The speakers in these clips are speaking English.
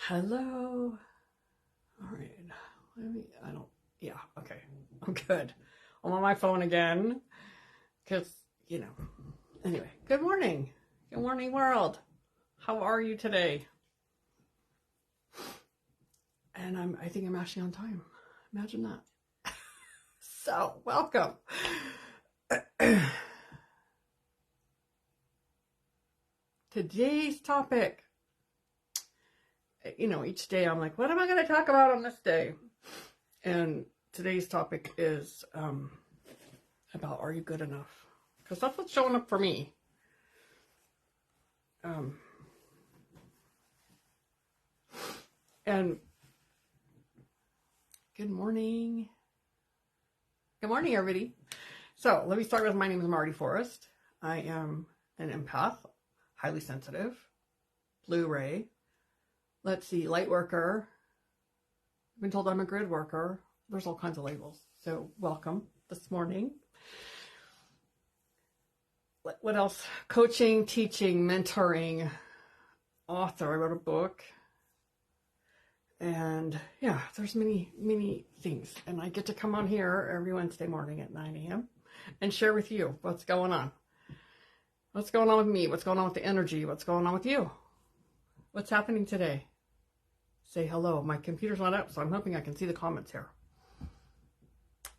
Hello. All right. Okay. I'm good. I'm on my phone again because, anyway, good morning. Good morning, world. How are you today? And I think I'm actually on time. Imagine that. So, welcome. Today's topic, each day I'm like, what am I going to talk about on this day? And today's topic is about, are you good enough? Because that's what's showing up for me. And good morning. Good morning, everybody. So let me start with, my name is Hicks-Forrest. I am an empath, highly sensitive, blue ray. Let's see, light worker. I've been told I'm a grid worker. There's all kinds of labels. So welcome this morning. What else? Coaching, teaching, mentoring, author. I wrote a book. And yeah, there's many things. And I get to come on here every Wednesday morning at 9 a.m. and share with you what's going on. What's going on with me? What's going on with the energy? What's going on with you? What's happening today? Say hello. My computer's not up, so I'm hoping I can see the comments here.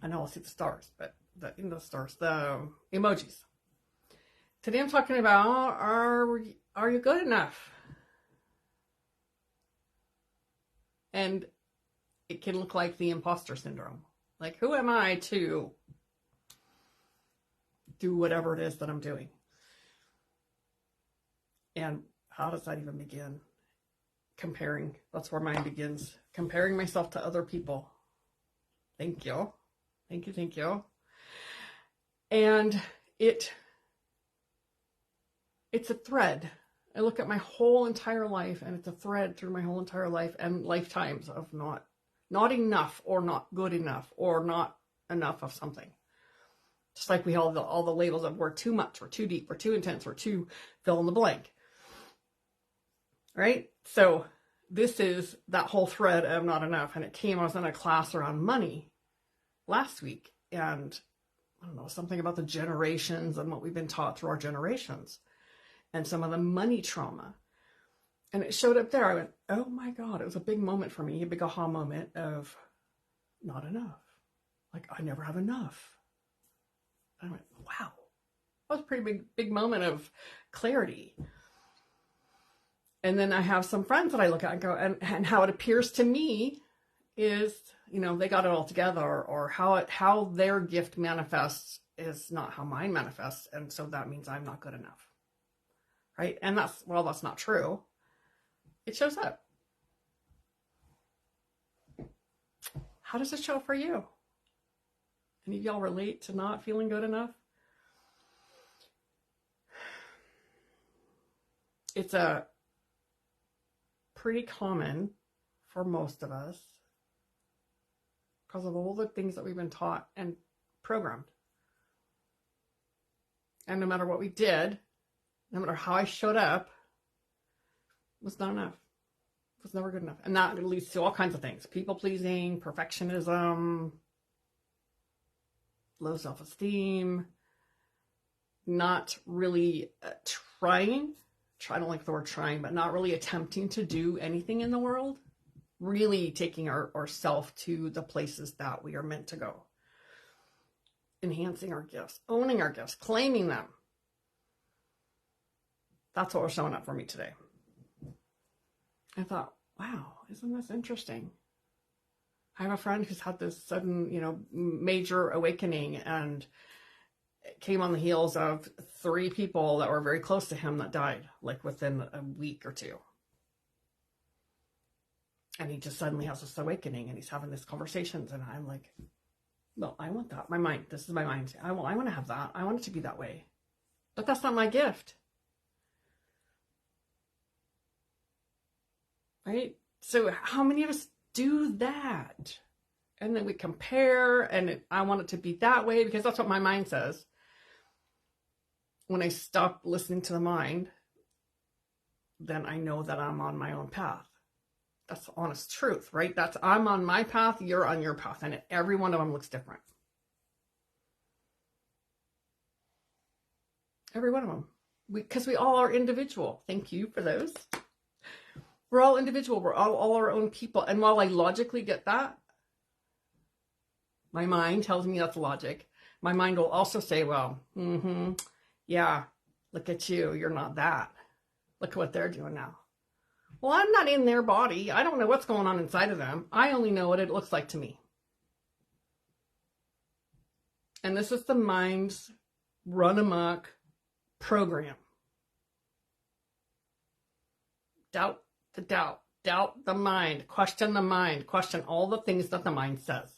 I know I'll see the stars, but the emojis. Today I'm talking about, are you good enough? And it can look like the imposter syndrome. Like, who am I to do whatever it is that I'm doing? And how does that even begin? Comparing. That's where mine begins. Comparing myself to other people. Thank you. Thank you. And it's a thread. I look at my whole entire life, and it's a thread through my whole entire life and lifetimes of not enough, or not good enough, or not enough of something. Just like we have all the labels of we're too much, we're too deep, we're too intense, we're too fill in the blank. Right? So this is that whole thread of not enough. And I was in a class around money last week, and I don't know, something about the generations and what we've been taught through our generations. And some of the money trauma. And it showed up there. I went, oh my God, it was a big moment for me, a big aha moment of not enough. Like, I never have enough. And I went, wow. That was a pretty big moment of clarity. And then I have some friends that I look at and go, and how it appears to me is, they got it all together, or how their gift manifests is not how mine manifests. And so that means I'm not good enough. Right? And that's not true. It shows up. How does it show up for you? Any of y'all relate to not feeling good enough? It's a pretty common for most of us because of all the things that we've been taught and programmed. And no matter what we did, no matter how I showed up, it was not enough. It was never good enough. And that leads to all kinds of things. People-pleasing, perfectionism, low self-esteem, not really trying. I don't like the word trying, but not really attempting to do anything in the world. Really taking ourself to the places that we are meant to go. Enhancing our gifts, owning our gifts, claiming them. That's what was showing up for me today. I thought, wow, isn't this interesting? I have a friend who's had this sudden, major awakening, and it came on the heels of 3 people that were very close to him that died, like within a week or 2. And he just suddenly has this awakening, and he's having these conversations, and I'm like, well, I want that. This is my mind. I want to have that. I want it to be that way. But that's not my gift. Right? So how many of us do that? And then we compare, and I want it to be that way because that's what my mind says. When I stop listening to the mind, then I know that I'm on my own path. That's the honest truth, right? That's, I'm on my path, you're on your path, and every one of them looks different. Every one of them. Because we all are individual. Thank you for those. We're all individual. We're all our own people. And while I logically get that, my mind tells me that's logic. My mind will also say, well, yeah, look at you. You're not that. Look at what they're doing now. Well, I'm not in their body. I don't know what's going on inside of them. I only know what it looks like to me. And this is the mind's run amok program. Doubt the doubt. Doubt the mind. Question the mind. Question all the things that the mind says.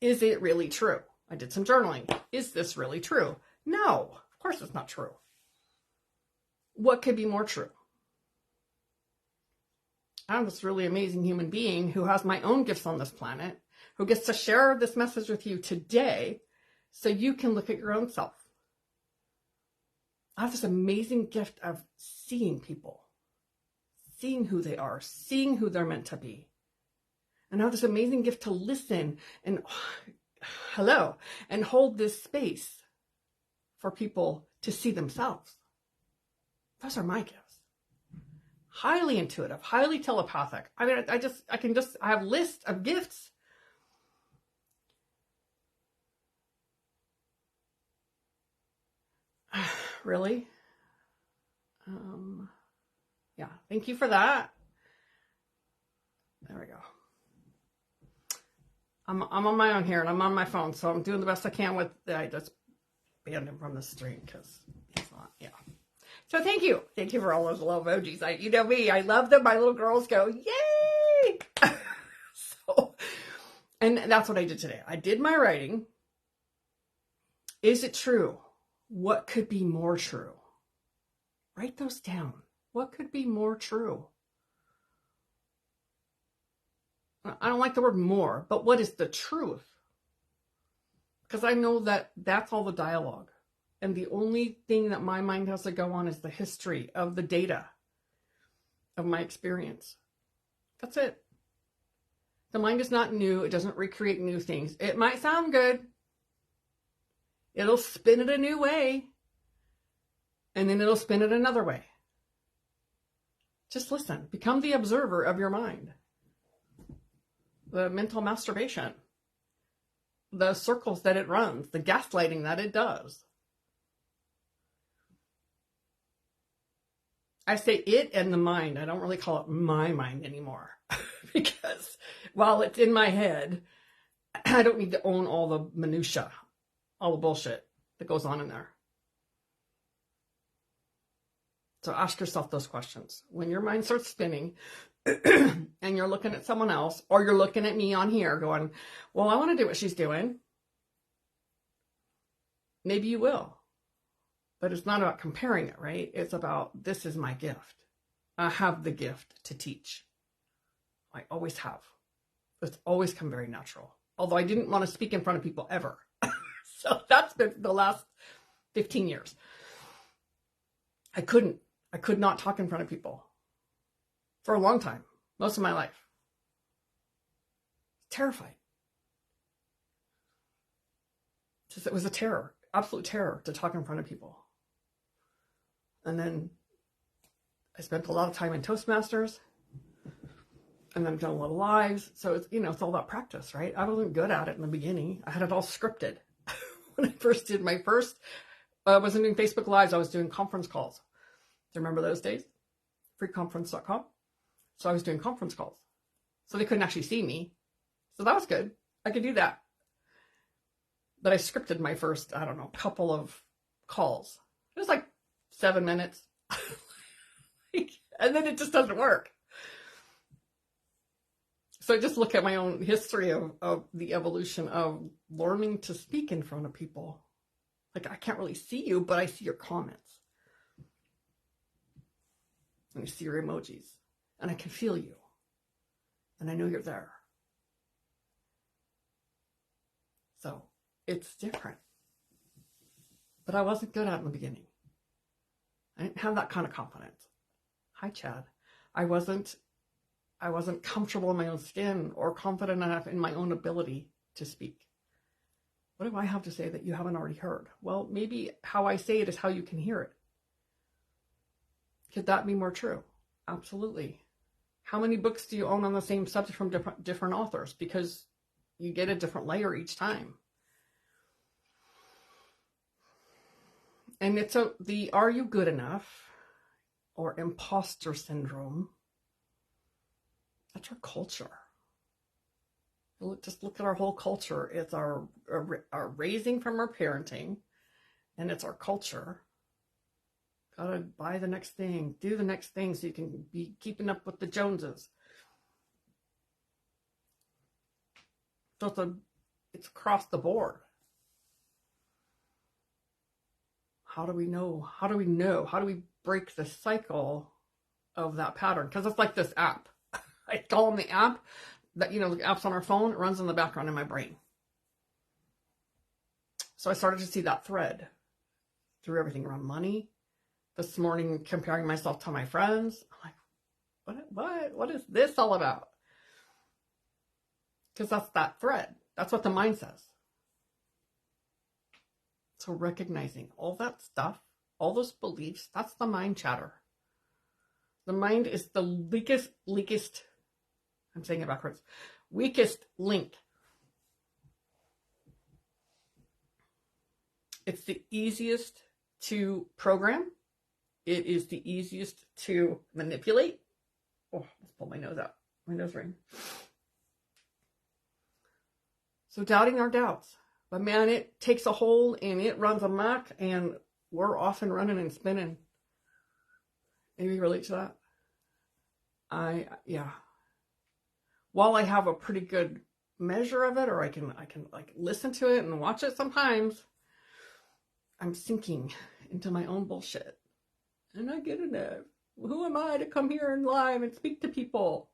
Is it really true? I did some journaling. Is this really true? No, of course it's not true. What could be more true? I'm this really amazing human being who has my own gifts on this planet, who gets to share this message with you today so you can look at your own self. I have this amazing gift of seeing people, seeing who they are, seeing who they're meant to be. And I have this amazing gift to listen and hello, and hold this space for people to see themselves. Those are my gifts. Highly intuitive, highly telepathic. I mean, I have lists of gifts. Really? Yeah, thank you for that. There we go. I'm on my own here and I'm on my phone, so I'm doing the best I can with, I just banned him from the stream because he's not, yeah. So thank you. Thank you for all those love emojis. You know me, I love them. My little girls go, yay! So, and that's what I did today. I did my writing. Is it true? What could be more true? Write those down. What could be more true? I don't like the word more, but what is the truth? Because I know that that's all the dialogue. And the only thing that my mind has to go on is the history of the data of my experience. That's it. The mind is not new. It doesn't recreate new things. It might sound good. It'll spin it a new way. And then it'll spin it another way. Just listen. Become the observer of your mind. The mental masturbation. The circles that it runs. The gaslighting that it does. I say it and the mind. I don't really call it my mind anymore. Because while it's in my head, I don't need to own all the minutia, all the bullshit that goes on in there. So ask yourself those questions. When your mind starts spinning and you're looking at someone else, or you're looking at me on here going, well, I want to do what she's doing. Maybe you will. But it's not about comparing it, right? It's about, this is my gift. I have the gift to teach. I always have. It's always come very natural. Although I didn't want to speak in front of people ever. So that's been the last 15 years. I could not talk in front of people for a long time, most of my life. Terrified. Just, it was a terror, absolute terror to talk in front of people. And then I spent a lot of time in Toastmasters, and then I've done a lot of lives. So it's, it's all about practice, right? I wasn't good at it in the beginning. I had it all scripted. When I first did my first, I wasn't doing Facebook Lives. I was doing conference calls. Do you remember those days? Freeconference.com. So I was doing conference calls. So they couldn't actually see me. So that was good. I could do that. But I scripted my first, I don't know, couple of calls. It was like 7 minutes. And then it just doesn't work. So I just look at my own history of the evolution of learning to speak in front of people. Like, I can't really see you, but I see your comments. And I see your emojis. And I can feel you. And I know you're there. So it's different. But I wasn't good at it in the beginning. I didn't have that kind of confidence. Hi, Chad. I wasn't I wasn't comfortable in my own skin or confident enough in my own ability to speak. What do I have to say that you haven't already heard? Well, maybe how I say it is how you can hear it. Could that be more true? Absolutely. How many books do you own on the same subject from different authors? Because you get a different layer each time. And it's the are you good enough or imposter syndrome. That's our culture. Just look at our whole culture. It's our raising from our parenting, and it's our culture. Gotta buy the next thing, do the next thing so you can be keeping up with the Joneses. So it's across the board. How do we know? How do we break the cycle of that pattern? Because it's like this app. I call them the app that, the app's on our phone. It runs in the background in my brain. So I started to see that thread through everything around money. This morning, comparing myself to my friends. I'm like, what is this all about? Because that's that thread. That's what the mind says. So recognizing all that stuff, all those beliefs, that's the mind chatter. The mind is the weakest, I'm saying it backwards, weakest link. It's the easiest to program. It is the easiest to manipulate. Oh, let's pull my nose out. My nose ring. So doubting our doubts. But man, it takes a hold and it runs amok and we're off and running and spinning. Maybe relate to that? Yeah. While I have a pretty good measure of it, or I can like listen to it and watch it sometimes, I'm sinking into my own bullshit. And I get enough. Who am I to come here and live and speak to people?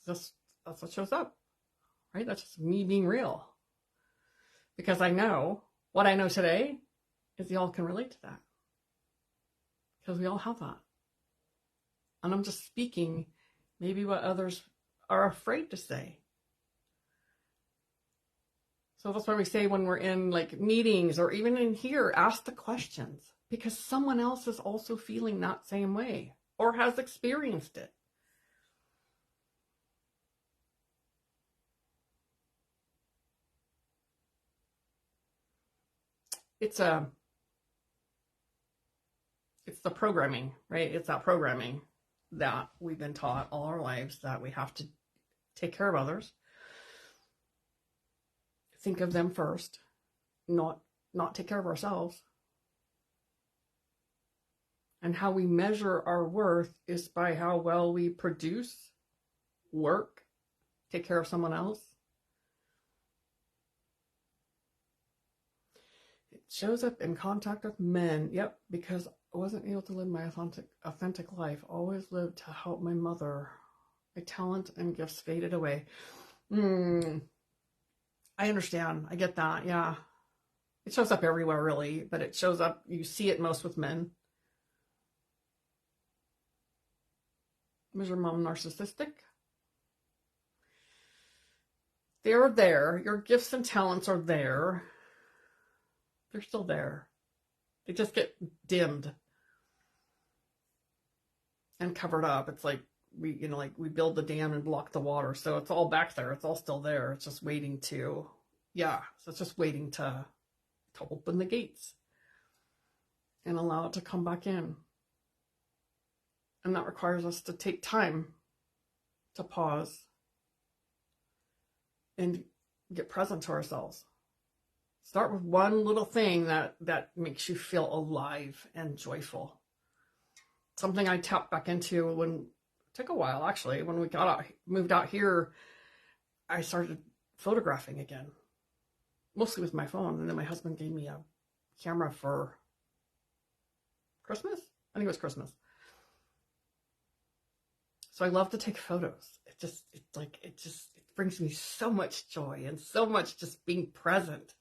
That's what shows up, right? That's just me being real. Because I know what I know today is y'all can relate to that. Because we all have that. And I'm just speaking maybe what others are afraid to say. So that's why we say when we're in like meetings or even in here, ask the questions. Because someone else is also feeling that same way or has experienced it. It's the programming, right? It's that programming that we've been taught all our lives that we have to take care of others. Think of them first, not take care of ourselves. And how we measure our worth is by how well we produce, work, take care of someone else. It shows up in contact with men. Yep, because I wasn't able to live my authentic life. Always lived to help my mother. My talent and gifts faded away. I understand. I get that. Yeah. It shows up everywhere, really, but it shows up, you see it most with men. Was your mom narcissistic? They're there. Your gifts and talents are there. They're still there. They just get dimmed and covered up. It's like we build the dam and block the water. So it's all back there. It's all still there. It's just waiting to, so it's just waiting to open the gates and allow it to come back in. And that requires us to take time to pause and get present to ourselves. Start with one little thing that makes you feel alive and joyful. Something I tapped back into it took a while actually. When we moved out here, I started photographing again, mostly with my phone. And then my husband gave me a camera for Christmas. I think it was Christmas. So I love to take photos. It brings me so much joy and so much just being present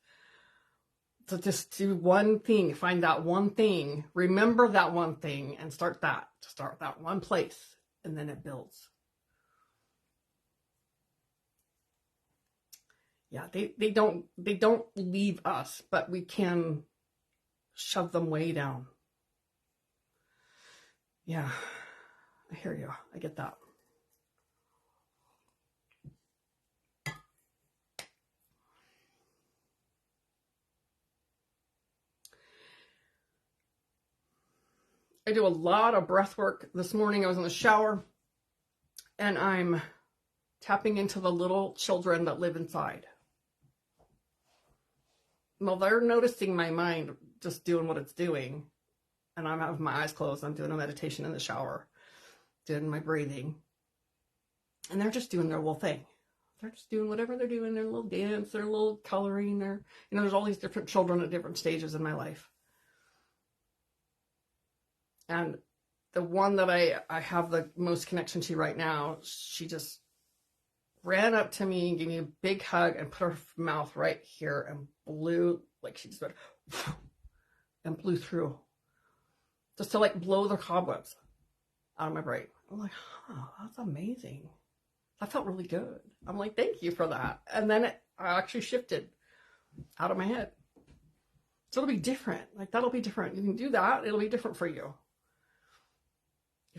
So just do one thing, find that one thing, remember that one thing, and start that one place, and then it builds. Yeah, they don't leave us, but we can shove them way down. Yeah, I hear you. I get that. I do a lot of breath work. This morning I was in the shower and I'm tapping into the little children that live inside. Well, they're noticing my mind just doing what it's doing. And I'm having my eyes closed. I'm doing a meditation in the shower, doing my breathing. And they're just doing their little thing. They're just doing whatever they're doing, their little dance, their little coloring, there's all these different children at different stages in my life. And the one that I have the most connection to right now, she just ran up to me and gave me a big hug and put her mouth right here and blew, like she just went, and blew through. Just to like blow the cobwebs out of my brain. I'm like, that's amazing. That felt really good. I'm like, thank you for that. And then I actually shifted out of my head. So it'll be different. Like that'll be different. You can do that. It'll be different for you.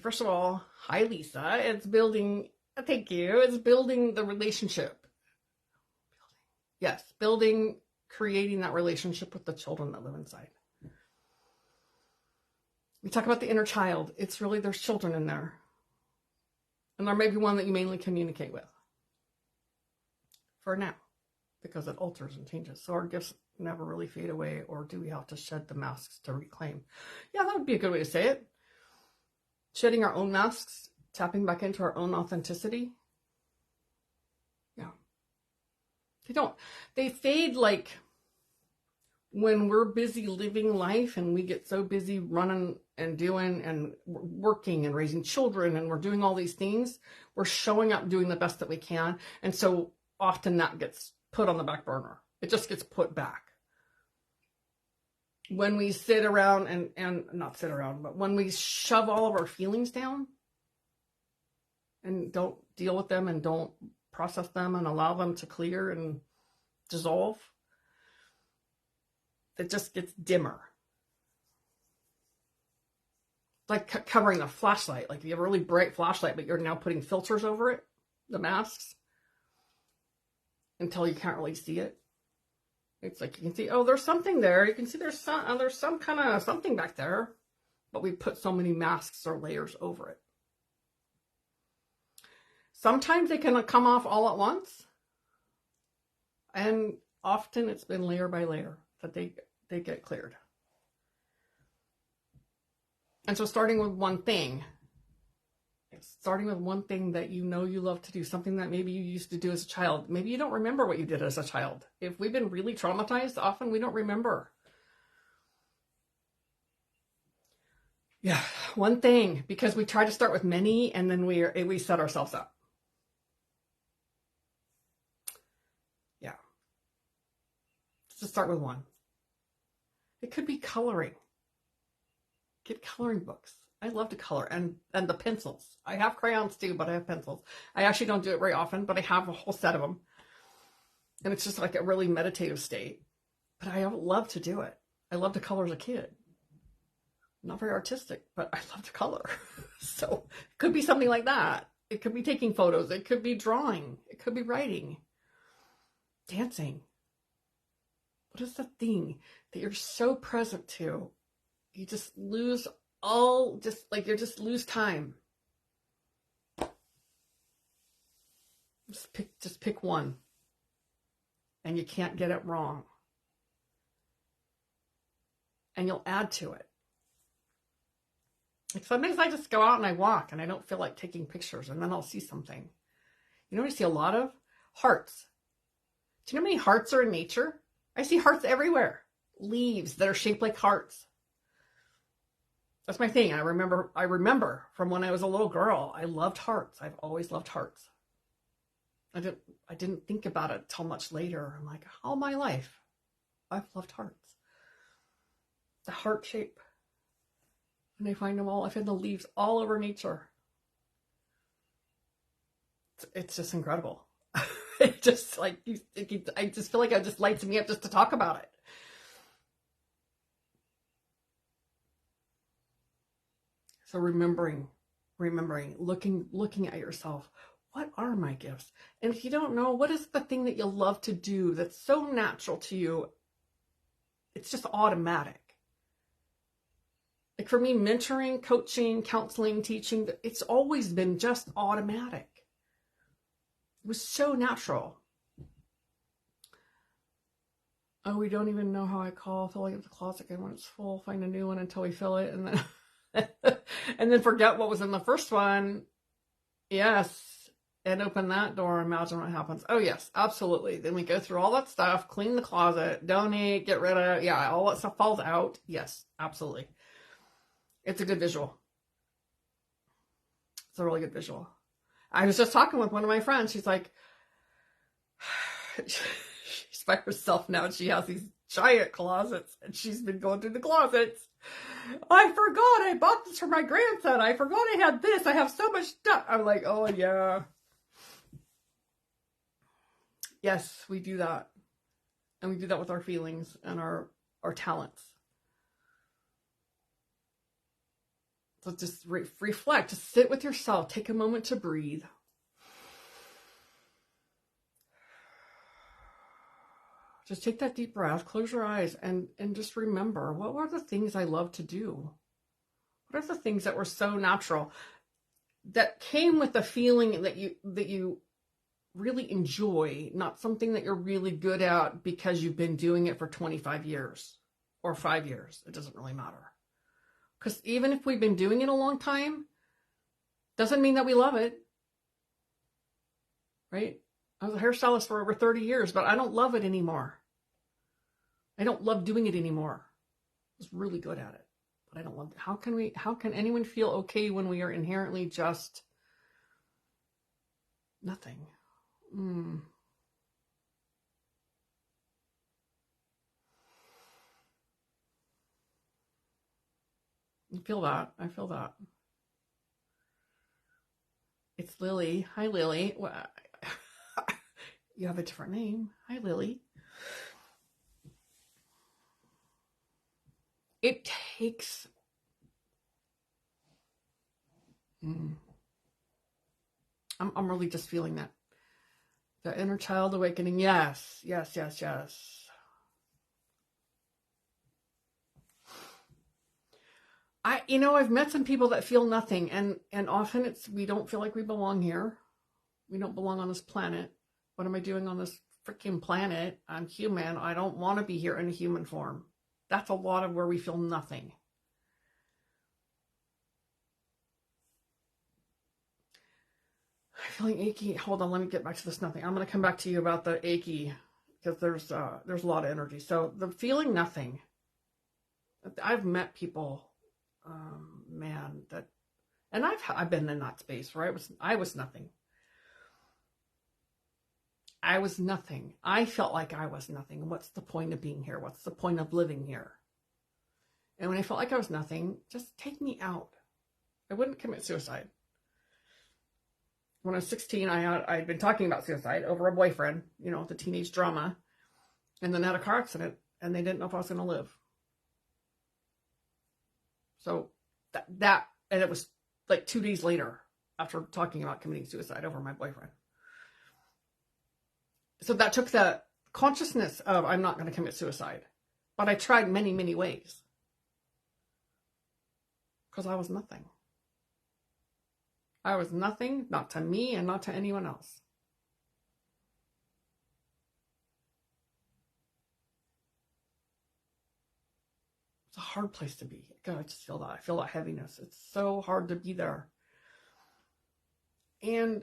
First of all, hi, Lisa. It's building, thank you. It's building the relationship. Yes, creating that relationship with the children that live inside. We talk about the inner child. It's really, there's children in there. And there may be one that you mainly communicate with. For now. Because it alters and changes. So our gifts never really fade away, or do we have to shed the masks to reclaim? Yeah, that would be a good way to say it. Shedding our own masks, tapping back into our own authenticity. Yeah. They fade like when we're busy living life and we get so busy running and doing and working and raising children and we're doing all these things, we're showing up doing the best that we can. And so often that gets put on the back burner. It just gets put back. When we sit around and not sit around, but when we shove all of our feelings down and don't deal with them and don't process them and allow them to clear and dissolve, it just gets dimmer. Like covering a flashlight. Like if you have a really bright flashlight, but you're now putting filters over it, the masks, until you can't really see it. It's like you can see, oh, there's something there. You can see there's some kind of something back there, but we put so many masks or layers over it. Sometimes they can come off all at once, and often it's been layer by layer that they get cleared. And so starting with one thing that you know you love to do, something that maybe you used to do as a child. Maybe you don't remember what you did as a child. If we've been really traumatized, often we don't remember. Yeah, one thing, because we try to start with many and then we set ourselves up. Yeah. Just start with one. It could be coloring. Get coloring books. I love to color, and the pencils. I have crayons too, but I have pencils. I actually don't do it very often, but I have a whole set of them. And it's just like a really meditative state. But I love to do it. I love to color as a kid. Not very artistic, but I love to color. So it could be something like that. It could be taking photos. It could be drawing. It could be writing. Dancing. What is the thing that you're so present to? You just lose lose time. Just pick one. And you can't get it wrong. And you'll add to it. Like sometimes I just go out and I walk and I don't feel like taking pictures, and then I'll see something. You know what I see a lot of? Hearts. Do you know how many hearts are in nature? I see hearts everywhere. Leaves that are shaped like hearts. That's my thing. I remember from when I was a little girl, I loved hearts. I've always loved hearts. I didn't think about it till much later. I'm like, all my life, I've loved hearts. the heart shape. And I find them all, I find the leaves all over nature. It's just incredible. It just like, I just feel like it just lights me up just to talk about it. So remembering, looking at yourself. What are my gifts? And if you don't know, what is the thing that you love to do that's so natural to you? It's just automatic. Like for me, mentoring, coaching, counseling, teaching, it's always been just automatic. It was so natural. Oh, we don't even know how I call filling up the closet again when it's full. Find a new one until we fill it, and then and then forget what was in the first one. Yes. And open that door, imagine what happens. Oh, yes, absolutely. Then we go through all that stuff, clean the closet, donate, get rid of, yeah, all that stuff falls out. Yes, absolutely. It's a good visual. It's a really good visual. I was just talking with one of my friends. She's like, she's by herself now, and she has these giant closets, and she's been going through the closets. I forgot I bought this for my grandson. I forgot I had this. I have so much stuff. I'm like, oh, yeah. Yes, we do that. And we do that with our feelings and our talents. So just reflect, just sit with yourself, take a moment to breathe. Just take that deep breath, close your eyes, and just remember, what were the things I love to do? What are the things that were so natural, that came with the feeling that you really enjoy, not something that you're really good at because you've been doing it for 25 years or 5 years. It doesn't really matter. Because even if we've been doing it a long time, doesn't mean that we love it. Right? I was a hairstylist for over 30 years, but I don't love it anymore. I don't love doing it anymore. I was really good at it, but I don't love it. How can anyone feel okay when we are inherently just nothing? I feel that. It's Lily. Hi, Lily. Well, you have a different name. Hi, Lily. It takes... I'm really just feeling that. The inner child awakening. Yes. I've met some people that feel nothing, and often we don't feel like we belong here. We don't belong on this planet. What am I doing on this freaking planet? I'm human. I don't want to be here in a human form. That's a lot of where we feel nothing. I'm feeling achy. Hold on, let me get back to this nothing. I'm going to come back to you about the achy, because there's a lot of energy. So the feeling nothing. I've met people, man, that, and I've been in that space where I was nothing. I was nothing. I felt like I was nothing. What's the point of being here? What's the point of living here? And when I felt like I was nothing, just take me out. I wouldn't commit suicide. When I was 16, I'd been talking about suicide over a boyfriend, the teenage drama, and then had a car accident, and they didn't know if I was going to live. So that, and it was like 2 days later after talking about committing suicide over my boyfriend. So that took the consciousness of, I'm not going to commit suicide. But I tried many, many ways. Because I was nothing. I was nothing, not to me and not to anyone else. It's a hard place to be. God, I just feel that. I feel that heaviness. It's so hard to be there. And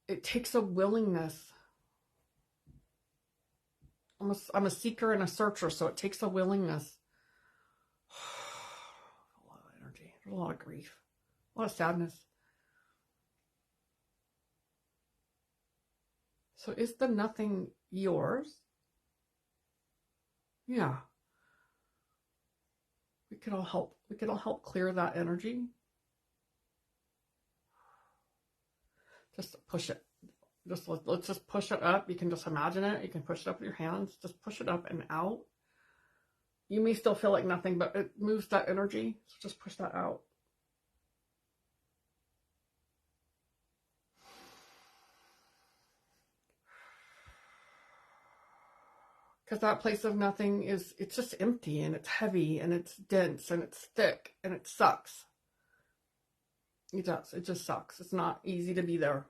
it takes a willingness. I'm a seeker and a searcher, so it takes a willingness. A lot of energy. There's a lot of grief. A lot of sadness. So is the nothing yours? Yeah. could all help clear that energy. Just push it. Let's just push it up. You can just imagine it. You can push it up with your hands. Just push it up and out. You may still feel like nothing, but it moves that energy. So just push that out. Because that place of nothing it's just empty and it's heavy and it's dense and it's thick and it sucks. It does. It just sucks. It's not easy to be there.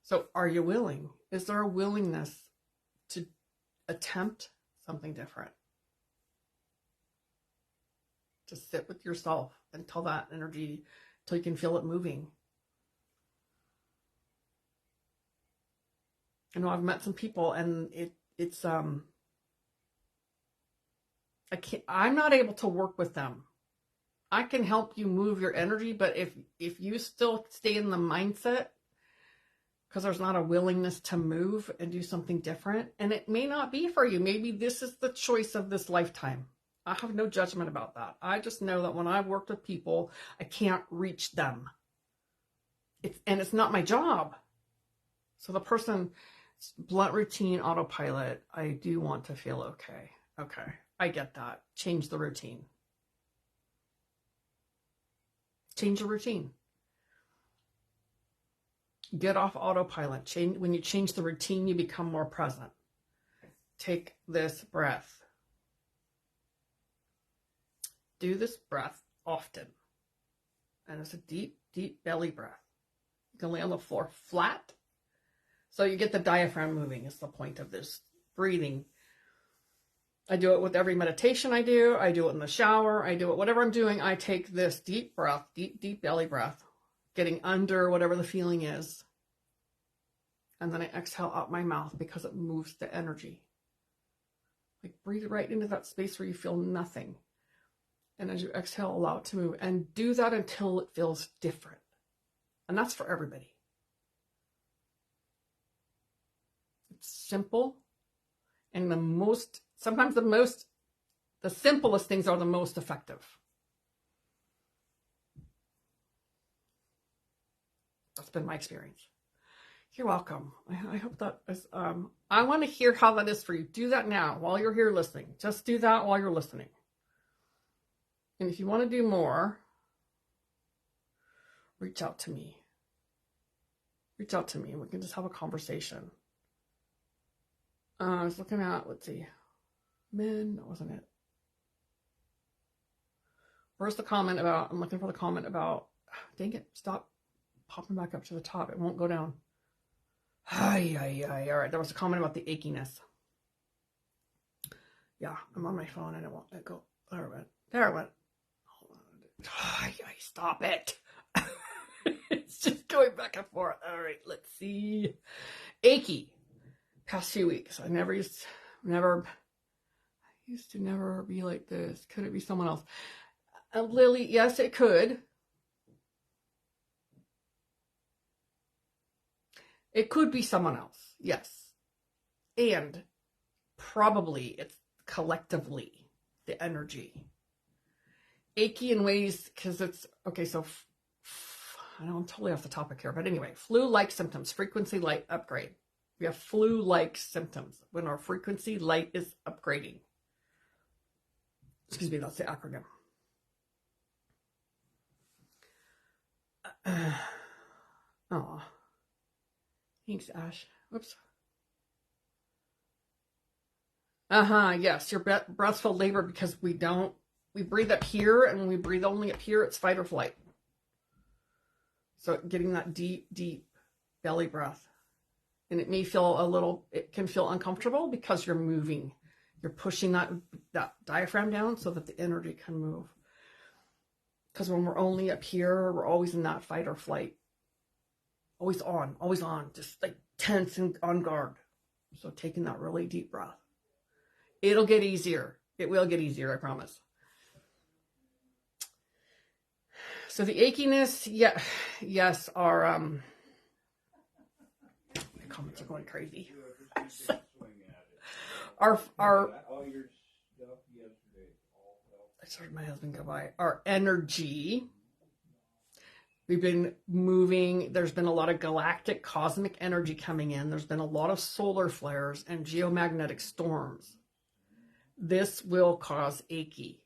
So are you willing? Is there a willingness to attempt something different? Just sit with yourself until that energy, until you can feel it moving. I know I've met some people and I'm not able to work with them. I can help you move your energy, but if you still stay in the mindset, because there's not a willingness to move and do something different, and it may not be for you. Maybe this is the choice of this lifetime. I have no judgment about that. I just know that when I've worked with people, I can't reach them. It's not my job. So the person, blunt routine, autopilot, I do want to feel okay. Okay, I get that. Change the routine. Change the routine. Get off autopilot. Change. When you change the routine, you become more present. Take this breath. Do this breath often. And it's a deep, deep belly breath. You can lay on the floor flat. So you get the diaphragm moving is the point of this breathing. I do it with every meditation I do. I do it in the shower. I do it, whatever I'm doing, I take this deep breath, deep, deep belly breath, getting under whatever the feeling is. And then I exhale out my mouth because it moves the energy. Like breathe right into that space where you feel nothing. And as you exhale, allow it to move. And do that until it feels different. And that's for everybody. It's simple. And sometimes the simplest things are the most effective. That's been my experience. You're welcome. I hope that is, I want to hear how that is for you. Do that now while you're here listening. Just do that while you're listening. And if you want to do more, reach out to me. Reach out to me and we can just have a conversation. I was looking at, let's see, men, that wasn't it. Where's the comment about, I'm looking for the comment about, dang it, stop popping back up to the top. It won't go down. All right, there was a comment about the achiness. Yeah, I'm on my phone and it won't go. There it went. Hold on. Stop it. It's just going back and forth. All right, let's see. Achy. Past few weeks. I used to never be like this. Could it be someone else? Lily, yes, it could. It could be someone else. Yes. And probably it's collectively the energy. Achy in ways, because it's, okay, so I know I'm totally off the topic here, but anyway, flu-like symptoms, frequency light upgrade. We have flu-like symptoms when our frequency light is upgrading. Excuse me, that's the acronym. Oh, thanks, Ash. Whoops. Yes, your breaths feel labor because we breathe up here, and when we breathe only up here, it's fight or flight. So getting that deep, deep belly breath. And it may feel it can feel uncomfortable because you're moving. You're pushing that diaphragm down so that the energy can move. Because when we're only up here, we're always in that fight or flight. Always on, just like tense and on guard. So taking that really deep breath. It'll get easier. It will get easier, I promise. So the achiness, yes, our comments are going crazy. our heard my husband go by. Our energy. We've been moving. There's been a lot of galactic cosmic energy coming in. There's been a lot of solar flares and geomagnetic storms. This will cause achy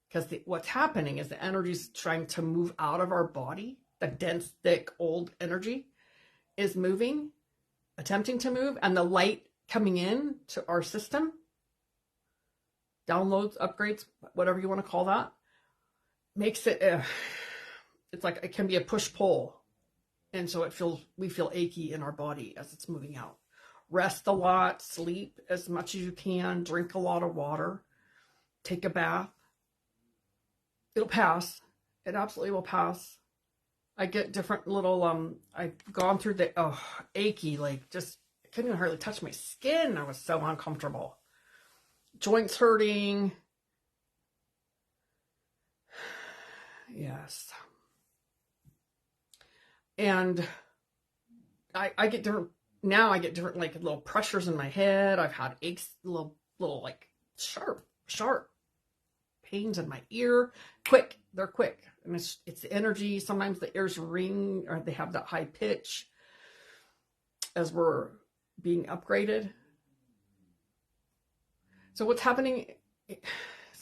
because what's happening is the energy is trying to move out of our body. The dense, thick, old energy is moving, attempting to move, and the light coming in to our system, downloads, upgrades, whatever you want to call that, makes it, it's like it can be a push-pull. And so we feel achy in our body as it's moving out. Rest a lot, sleep as much as you can, drink a lot of water, take a bath. It'll pass. It absolutely will pass. I get different little, I've gone through the achy, like just, I couldn't even hardly touch my skin. I was so uncomfortable. Joints hurting. Yes. And I get different, now I get different like little pressures in my head. I've had aches, little like sharp pains in my ear. Quick, they're quick. And it's the energy. Sometimes the ears ring or they have that high pitch as we're being upgraded. So what's happening is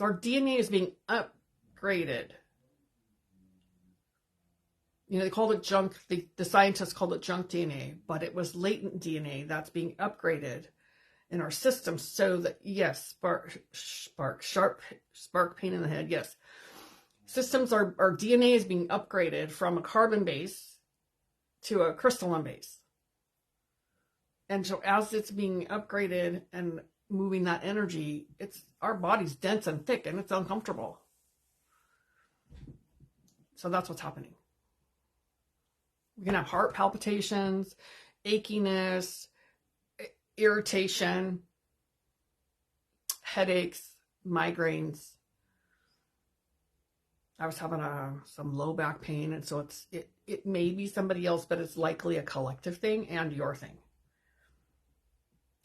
our DNA is being upgraded. You know, they called it junk. The scientists called it junk DNA, but it was latent DNA that's being upgraded in our system so that, yes, spark pain in the head, yes. Systems, our DNA is being upgraded from a carbon base to a crystalline base. And so as it's being upgraded and moving that energy, our body's dense and thick and it's uncomfortable. So that's what's happening. We can have heart palpitations, achiness, irritation, headaches, migraines. I was having some low back pain, and so it may be somebody else, but it's likely a collective thing and your thing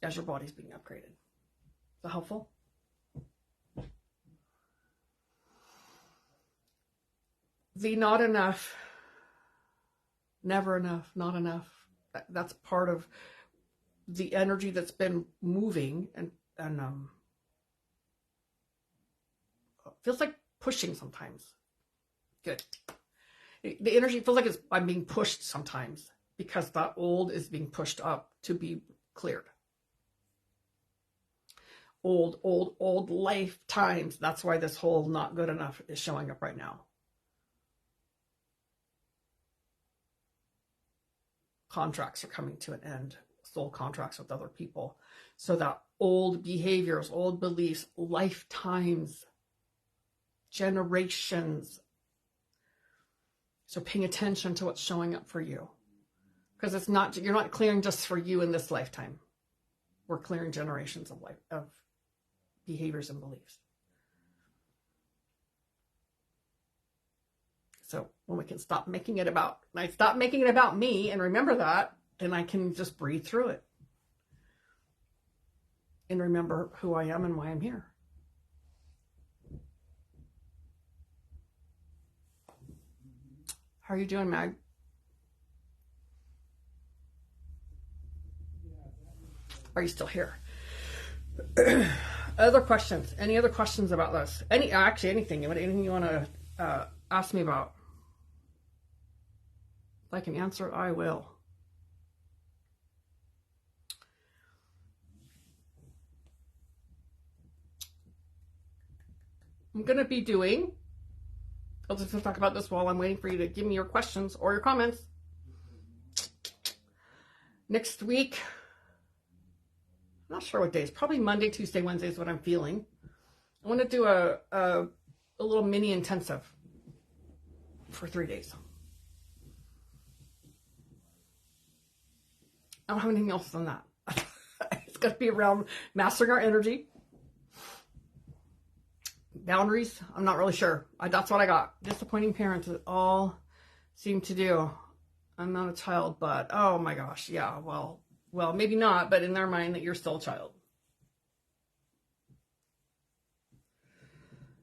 as your body's being upgraded. Is that helpful? The not enough, never enough, not enough. That's part of the energy that's been moving and feels like pushing sometimes. Good. The energy feels like I'm being pushed sometimes because that old is being pushed up to be cleared. Old lifetimes. That's why this whole not good enough is showing up right now. Contracts are coming to an end. Soul contracts with other people. So that old behaviors, old beliefs, lifetimes, generations. So paying attention to what's showing up for you. Because you're not clearing just for you in this lifetime. We're clearing generations of behaviors and beliefs. So when we can stop making it about me and remember that, then I can just breathe through it. And remember who I am and why I'm here. How are you doing, Mag? Are you still here? Other questions? Any other questions about this? Anything you want to ask me about? If I can answer, I will. I'm going to be doing, I'll just talk about this while I'm waiting for you to give me your questions or your comments. Next week, I'm not sure what days, probably Monday, Tuesday, Wednesday is what I'm feeling. I want to do a little mini intensive for 3 days. I don't have anything else than that. It's going to be around mastering our energy. Boundaries, I'm not really sure. That's what I got. Disappointing parents, it all seem to do. I'm not a child, but oh my gosh, yeah, well, maybe not, but in their mind that you're still a child.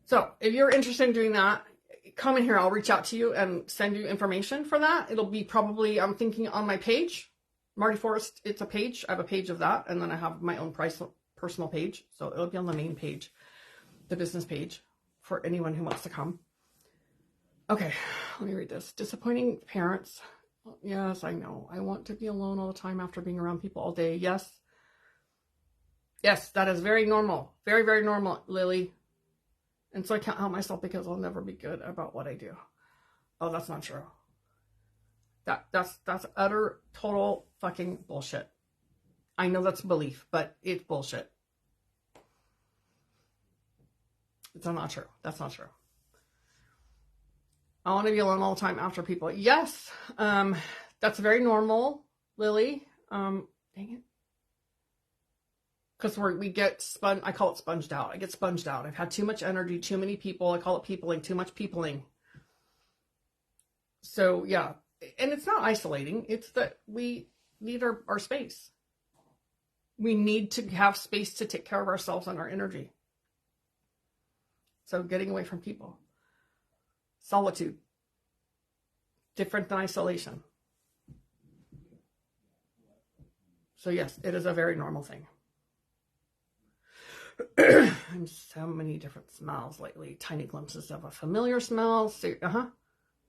So if you're interested in doing that, come in here. I'll reach out to you and send you information for that. It'll be probably, I'm thinking, on my page, Marty Forrest. It's a page. I have a page of that, and then I have my own personal page. So it'll be on the main page, the business page, for anyone who wants to come. Okay, let me read this. Disappointing parents. Yes, I know. I want to be alone all the time after being around people all day. Yes. Yes, that is very normal. Very, very normal, Lily. And so I can't help myself because I'll never be good about what I do. Oh, that's not true. That's utter, total fucking bullshit. I know that's a belief, but it's bullshit. It's not true. That's not true. I want to be alone all the time after people. Yes, that's very normal, Lily. Dang it. Because we get I call it sponged out. I get sponged out. I've had too much energy, too many people. I call it peopling, too much peopling. So yeah, and it's not isolating. It's that we need our space. We need to have space to take care of ourselves and our energy. So getting away from people. Solitude. Different than isolation. So yes, it is a very normal thing. And so many different smells lately. Tiny glimpses of a familiar smell.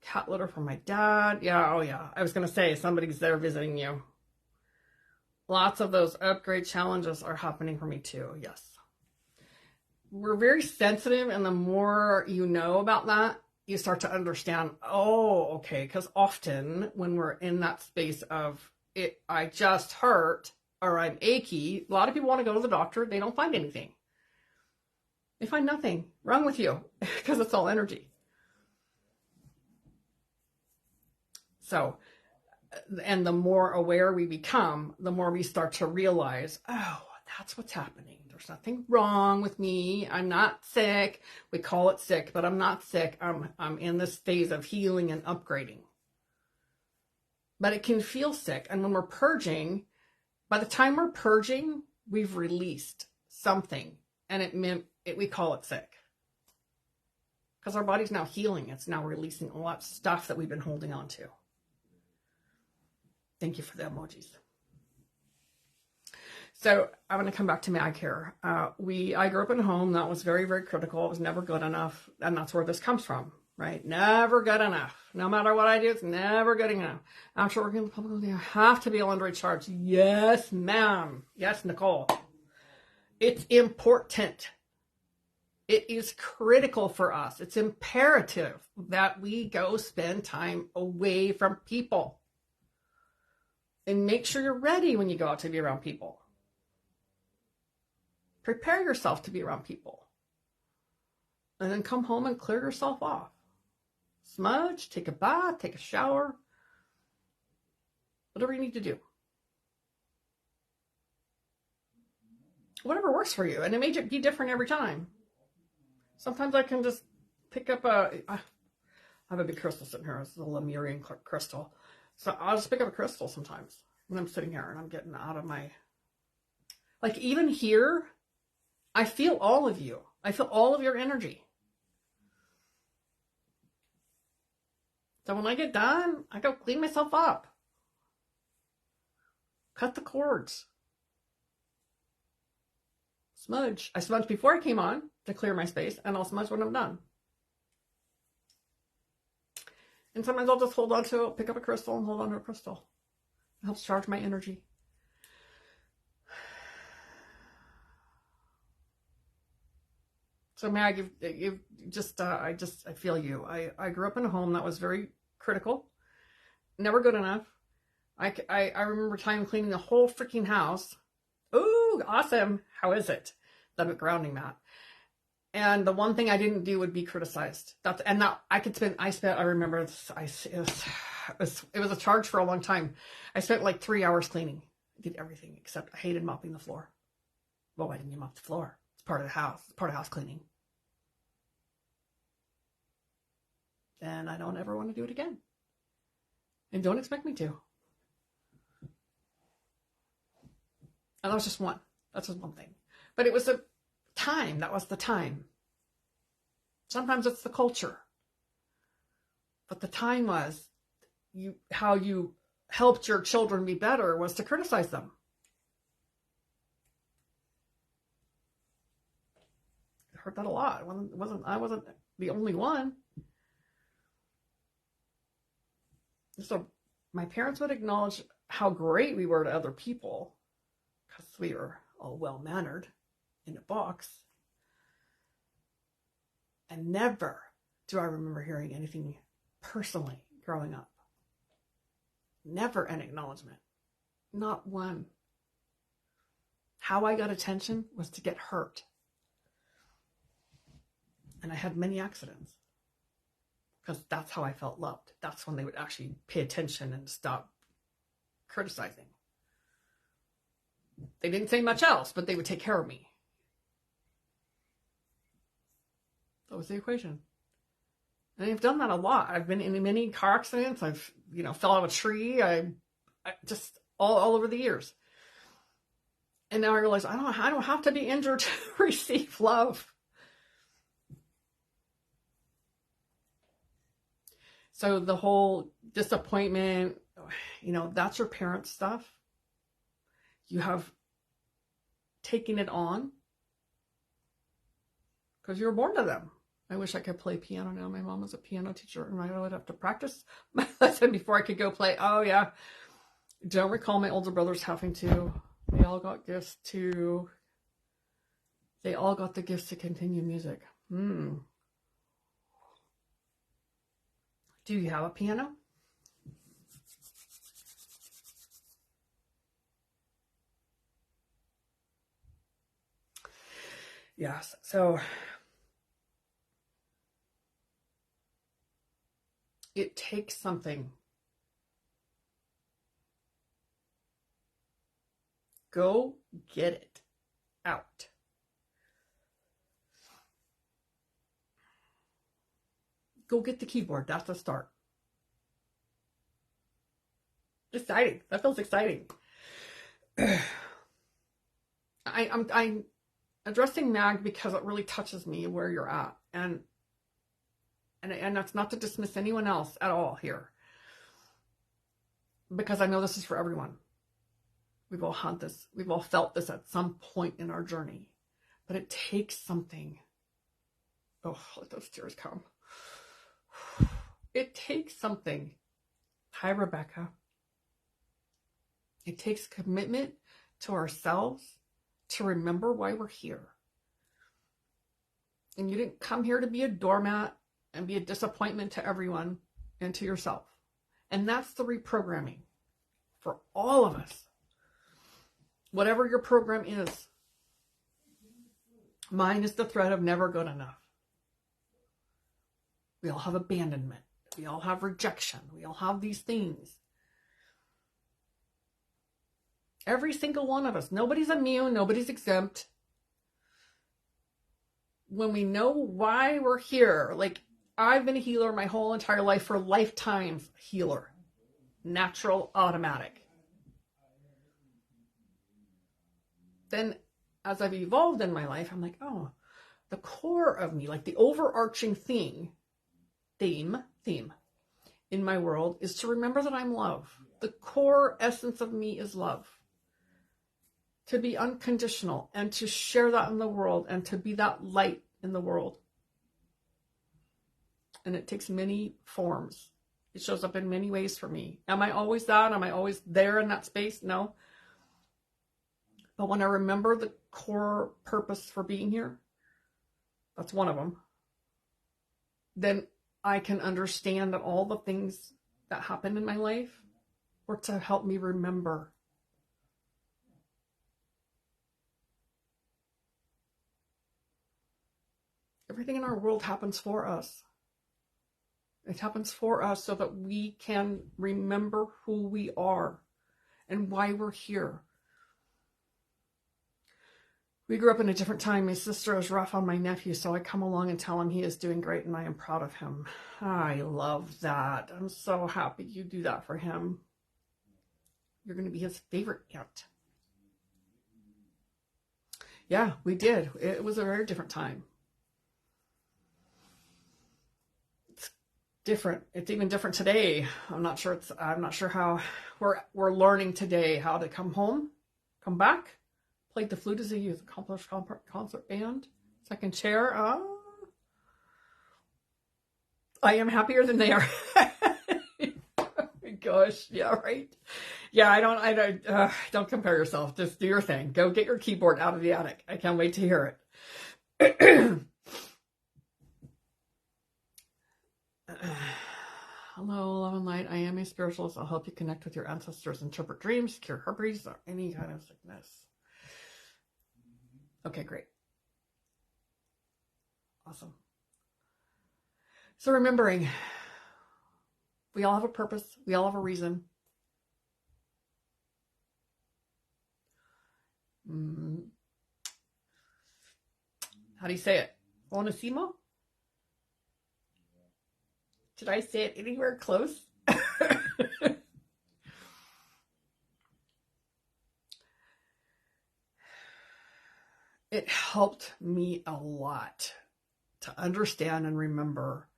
Cat litter from my dad. Yeah, oh yeah. I was going to say, somebody's there visiting you. Lots of those upgrade challenges are happening for me too. Yes. We're very sensitive, and the more you know about that, you start to understand, oh, okay, because often when we're in that space of I just hurt or I'm achy, a lot of people want to go to the doctor. They don't find anything. They find nothing wrong with you because it's all energy. So, and the more aware we become, the more we start to realize, oh, that's what's happening. There's nothing wrong with me. I'm not sick. We call it sick, but I'm not sick. I'm in this phase of healing and upgrading. But it can feel sick. And when we're purging, by the time we're purging, we've released something, and we call it sick. Because our body's now healing. It's now releasing a lot of stuff that we've been holding on to. Thank you for the emojis. So I'm going to come back to my eye care. I grew up in a home that was very, very critical. It was never good enough. And that's where this comes from, right? Never good enough. No matter what I do, it's never good enough. After working in the public, I have to be able to recharge. Yes, ma'am. Yes, Nicole. It's important. It is critical for us. It's imperative that we go spend time away from people. And make sure you're ready when you go out to be around people. Prepare yourself to be around people. And then come home and clear yourself off. Smudge, take a bath, take a shower. Whatever you need to do. Whatever works for you. And it may be different every time. Sometimes I can just pick up I have a big crystal sitting here. It's a Lemurian crystal. So I'll just pick up a crystal sometimes when I'm sitting here and I'm getting out of my... Like even here, I feel all of you. I feel all of your energy. So when I get done, I go clean myself up. Cut the cords. Smudge. I smudged before I came on to clear my space, and I'll smudge when I'm done. And sometimes I'll just pick up a crystal and hold on to a crystal. It helps charge my energy. So Mag, I feel you. I grew up in a home that was very critical, never good enough. I remember time cleaning the whole freaking house. Ooh, awesome. How is it? The grounding mat. And the one thing I didn't do would be criticized. I remember this, it was a charge for a long time. I spent like 3 hours cleaning. I did everything except I hated mopping the floor. Well, why didn't you mop the floor? It's part of the house. It's part of house cleaning. And I don't ever want to do it again. And don't expect me to. And that was just one. That's just one thing. But it was a time. That was the time. Sometimes it's the culture. But the time was, how you helped your children be better was to criticize them. I heard that a lot. I wasn't the only one. So my parents would acknowledge how great we were to other people because we were all well-mannered in a box. And never do I remember hearing anything personally growing up. Never an acknowledgement. Not one. How I got attention was to get hurt. And I had many accidents. Because that's how I felt loved. That's when they would actually pay attention and stop criticizing. They didn't say much else, but they would take care of me. That was the equation. And I've done that a lot. I've been in many car accidents. I've, fell out of a tree. I just all over the years. And now I realize I don't have to be injured to receive love. So the whole disappointment, that's your parents' stuff. You have taken it on because you were born to them. I wish I could play piano now. My mom was a piano teacher and I would have to practice my lesson before I could go play. Oh yeah. Don't recall my older brothers having to. They all got gifts to. They all got the gifts to continue music. Do you have a piano? Yes. So it takes something. Go get it out. Go get the keyboard. That's a start. Exciting. That feels exciting. I'm addressing Mag because it really touches me where you're at. And that's not to dismiss anyone else at all here. Because I know this is for everyone. We've all had this. We've all felt this at some point in our journey. But it takes something. Oh, let those tears come. It takes something. Hi, Rebecca. It takes commitment to ourselves to remember why we're here. And you didn't come here to be a doormat and be a disappointment to everyone and to yourself. And that's the reprogramming for all of us. Whatever your program is. Mine is the thread of never good enough. We all have abandonment. We all have rejection. We all have these things. Every single one of us. Nobody's immune. Nobody's exempt. When we know why we're here, like I've been a healer my whole entire life for lifetimes. Healer. Natural, automatic. Then as I've evolved in my life, I'm like, oh, the core of me, like the overarching theme in my world is to remember that I'm love. The core essence of me is love. To be unconditional and to share that in the world and to be that light in the world. And it takes many forms. It shows up in many ways for me. Am I always that? Am I always there in that space? No. But when I remember the core purpose for being here, that's one of them, then I can understand that all the things that happened in my life were to help me remember. Everything in our world happens for us. It happens for us so that we can remember who we are and why we're here. We grew up in a different time. My sister is rough on my nephew, so I come along and tell him he is doing great and I am proud of him. I love that. I'm so happy you do that for him. You're going to be his favorite aunt. Yeah, we did. It was a very different time. different. It's even different today. I'm not sure how we're learning today how to come home, come back. Played the flute as a youth, accomplished concert band, second chair. I am happier than they are. Oh my gosh, yeah, right. Yeah, don't compare yourself. Just do your thing. Go get your keyboard out of the attic. I can't wait to hear it. Hello, love and light. I am a spiritualist. I'll help you connect with your ancestors, interpret dreams, cure herpes, or any kind of sickness. Okay, great. Awesome. So remembering, we all have a purpose. We all have a reason. How do you say it? Onissimo? Did I say it anywhere close? It helped me a lot to understand and remember,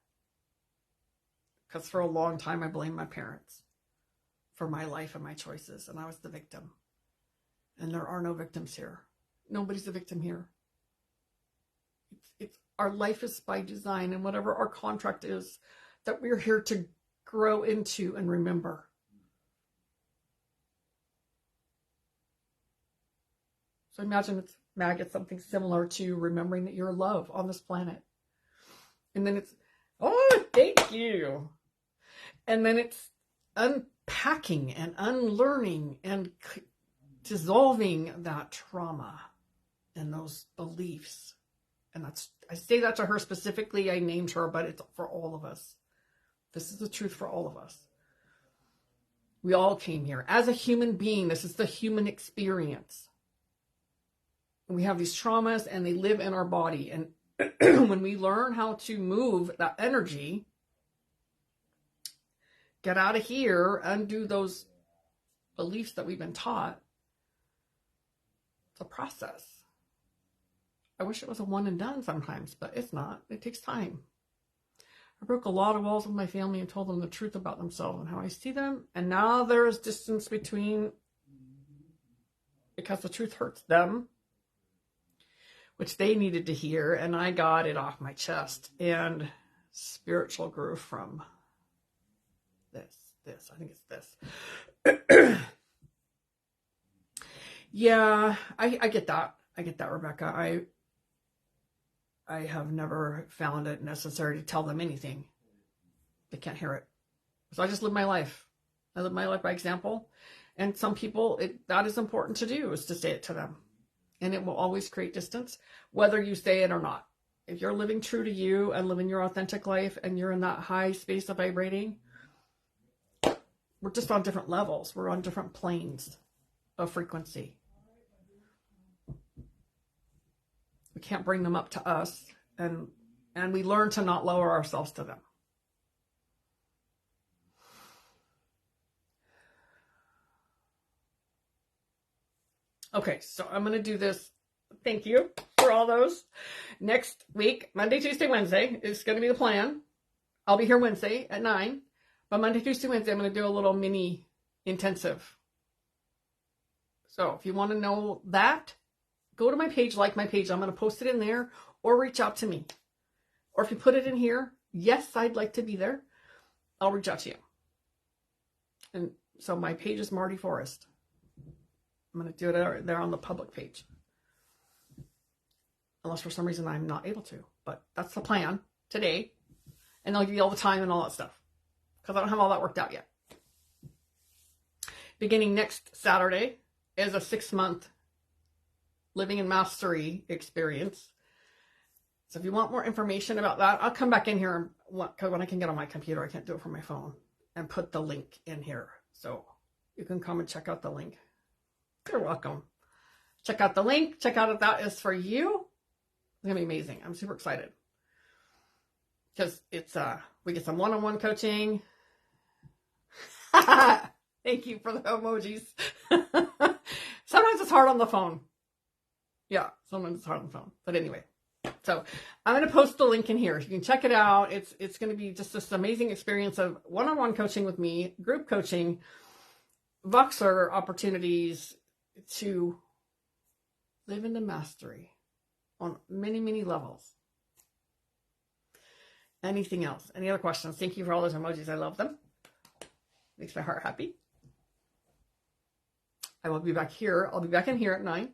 because for a long time I blamed my parents for my life and my choices, and I was the victim. And there are no victims here. Nobody's a victim here. It's our life is by design, and whatever our contract is that we're here to grow into and remember. So imagine it's maggots, something similar to remembering that you're love on this planet. And then it's, oh, thank you. And then it's unpacking and unlearning and dissolving that trauma and those beliefs. And I say that to her specifically. I named her, but it's for all of us. This is the truth for all of us. We all came here as a human being. This is the human experience. And we have these traumas and they live in our body. And when we learn how to move that energy, get out of here, undo those beliefs that we've been taught, it's a process. I wish it was a one and done sometimes, but it's not. It takes time. I broke a lot of walls with my family and told them the truth about themselves and how I see them. And now there is distance between, because the truth hurts them, which they needed to hear. And I got it off my chest. And spiritual grew from this. I think it's this. Yeah, I get that. I get that, Rebecca. I have never found it necessary to tell them anything. They can't hear it. So I just live my life. I live my life by example. And some people, that is important to do, is to say it to them. And it will always create distance, whether you say it or not. If you're living true to you and living your authentic life and you're in that high space of vibrating, we're just on different levels. We're on different planes of frequency. We can't bring them up to us, and we learn to not lower ourselves to them. Okay, so I'm going to do this. Thank you for all those. Next week, Monday, Tuesday, Wednesday is going to be the plan. I'll be here Wednesday at 9. But Monday, Tuesday, Wednesday, I'm going to do a little mini intensive. So if you want to know that, go to my page, like my page. I'm going to post it in there, or reach out to me. Or if you put it in here, yes, I'd like to be there, I'll reach out to you. And so my page is Marty Forrest. I'm going to do it there on the public page. Unless for some reason I'm not able to. But that's the plan today. And I'll give you all the time and all that stuff. Because I don't have all that worked out yet. Beginning next Saturday is a 6-month living in mastery experience. So if you want more information about that, I'll come back in here, because when I can get on my computer, I can't do it from my phone, and put the link in here. So you can come and check out the link. You're welcome. Check out the link. Check out if that is for you. It's going to be amazing. I'm super excited. Because it's we get some one-on-one coaching. Thank you for the emojis. Sometimes it's hard on the phone. Yeah, sometimes it's hard on the phone. But anyway, So I'm going to post the link in here. You can check it out. It's going to be just this amazing experience of one-on-one coaching with me, group coaching, Voxer opportunities to live into mastery on many, many levels. Anything else? Any other questions? Thank you for all those emojis. I love them. Makes my heart happy. I will be back here. I'll be back in here at 9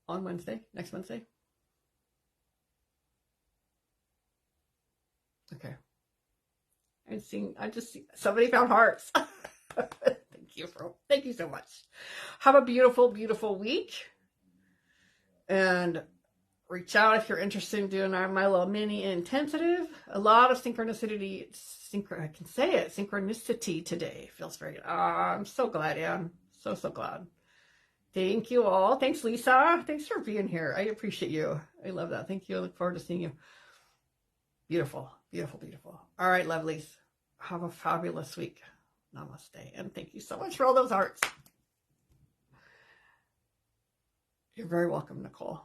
on Wednesday, next Wednesday. Okay. I just see somebody found hearts. Thank you so much. Have a beautiful, beautiful week. And reach out if you're interested in doing my little mini intensive. A lot of synchronicity. I can say it. Synchronicity today. Feels very good. I'm so glad, Anne. So glad. Thank you all. Thanks, Lisa. Thanks for being here. I appreciate you. I love that. Thank you. I look forward to seeing you. Beautiful, beautiful, beautiful. All right, lovelies. Have a fabulous week. Namaste. And thank you so much for all those hearts. You're very welcome, Nicole.